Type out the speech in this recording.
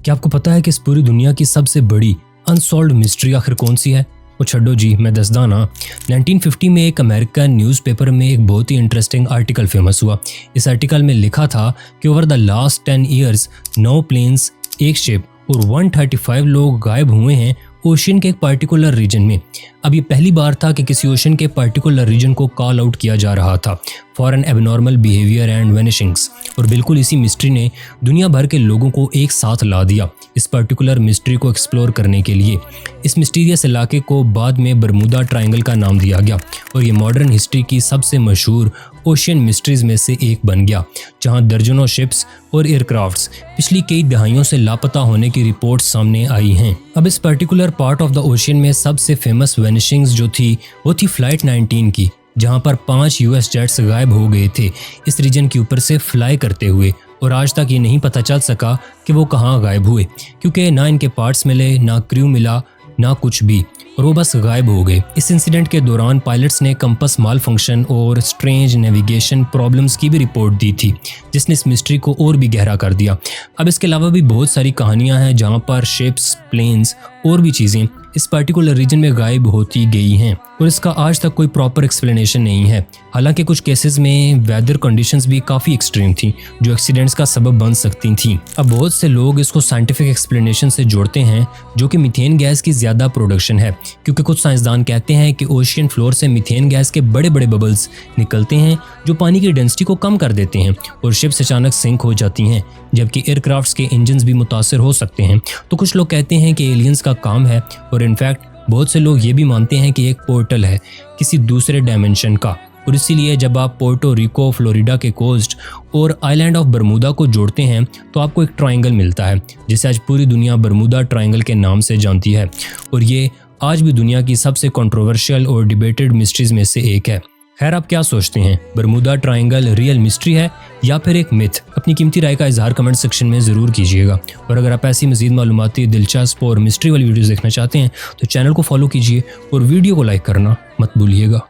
क्या आपको पता है कि इस पूरी दुनिया की सबसे बड़ी अनसॉल्व्ड मिस्ट्री आखिर कौन सी है? वो छड्डो जी, मैं दसदा ना। 1950 में एक अमेरिकन न्यूज़पेपर में एक बहुत ही इंटरेस्टिंग आर्टिकल फेमस हुआ। इस आर्टिकल में लिखा था कि over the last 10 years 9 planes, एक शिप और 135 लोग गायब हुए हैं ओशन के एक पर्टिकुलर रीजन में। अब ये पहली बार था कि किसी ओशन के पर्टिकुलर रीजन को कॉल आउट किया जा रहा था for an abnormal behaviour and vanishings. और बिल्कुल इसी मिस्ट्री ने दुनिया भर के लोगों को एक साथ ला दिया इस पर्टिकुलर मिस्ट्री को एक्सप्लोर करने के लिए। इस मिस्टीरियस इलाके को बाद में बरमूदा ट्रायंगल का नाम दिया गया और ये मॉडर्न हिस्ट्री की सबसे मशहूर ओशियन मिस्ट्रीज में से एक बन गया, जहां दर्जनों शिप्स और एयरक्राफ्ट्स पिछली कई दहाइयों से लापता होने की रिपोर्ट सामने आई हैं। अब इस particular part of the ocean में सबसे फेमस वेनिशिंग्स जो थी वो थी फ्लाइट 19 की, जहां पर 5 यूएस जेट्स गायब हो गए थे इस रीजन के ऊपर से फ्लाई करते हुए, और आज तक ये नहीं पता चल सका कि वो कहाँ गायब हुए, क्योंकि ना इनके पार्ट्स मिले, ना क्रू मिला, ना कुछ भी, और वो बस गायब हो गए। इस इंसिडेंट के दौरान पायलट्स ने कंपस माल फंक्शन और स्ट्रेंज नेविगेशन प्रॉब्लम्स की भी रिपोर्ट दी थी, जिसने इस मिस्ट्री को और भी गहरा कर दिया। अब इसके अलावा भी बहुत सारी कहानियां हैं जहां पर शिप्स, प्लेन्स और भी चीज़ें इस पर्टिकुलर रीजन में गायब होती गई हैं और इसका आज तक कोई प्रॉपर एक्सप्लेनेशन नहीं है। हालांकि कुछ केसेस में वेदर कंडीशंस भी काफ़ी एक्सट्रीम थी जो एक्सीडेंट्स का सबब बन सकती थीं। अब बहुत से लोग इसको साइंटिफिक एक्सप्लेनेशन से जोड़ते हैं, जो कि मीथेन गैस की ज़्यादा प्रोडक्शन है, क्योंकि कुछ साइंसदान कहते हैं कि ओशियन फ्लोर से मीथेन गैस के बड़े बड़े बबल्स निकलते हैं जो पानी की डेंसिटी को कम कर देते हैं और शिप्स अचानक सिंक हो जाती हैं, जबकि एयरक्राफ्ट्स के इंजन्स भी मुतासर हो सकते हैं। तो कुछ लोग कहते हैं कि एलियंस का काम है, और इनफैक्ट बहुत से लोग ये भी मानते हैं कि एक पोर्टल है किसी दूसरे डायमेंशन का, और इसीलिए जब आप पोर्टो रिको, फ्लोरिडा के कोस्ट और आइलैंड ऑफ बरमूदा को जोड़ते हैं तो आपको एक ट्रायंगल मिलता है, जिसे आज पूरी दुनिया बरमूदा ट्रायंगल के नाम से जानती है, और ये आज भी दुनिया की सबसे कंट्रोवर्शियल और डिबेटेड मिस्ट्रीज में से एक है। खैर, आप क्या सोचते हैं, बरमूदा ट्रायंगल रियल मिस्ट्री है या फिर एक मिथ? अपनी कीमती राय का इजहार कमेंट सेक्शन में ज़रूर कीजिएगा, और अगर आप ऐसी मज़ीद मालूमाती, दिलचस्प और मिस्ट्री वाली वीडियोज़ देखना चाहते हैं तो चैनल को फॉलो कीजिए और वीडियो को लाइक करना मत भूलिएगा।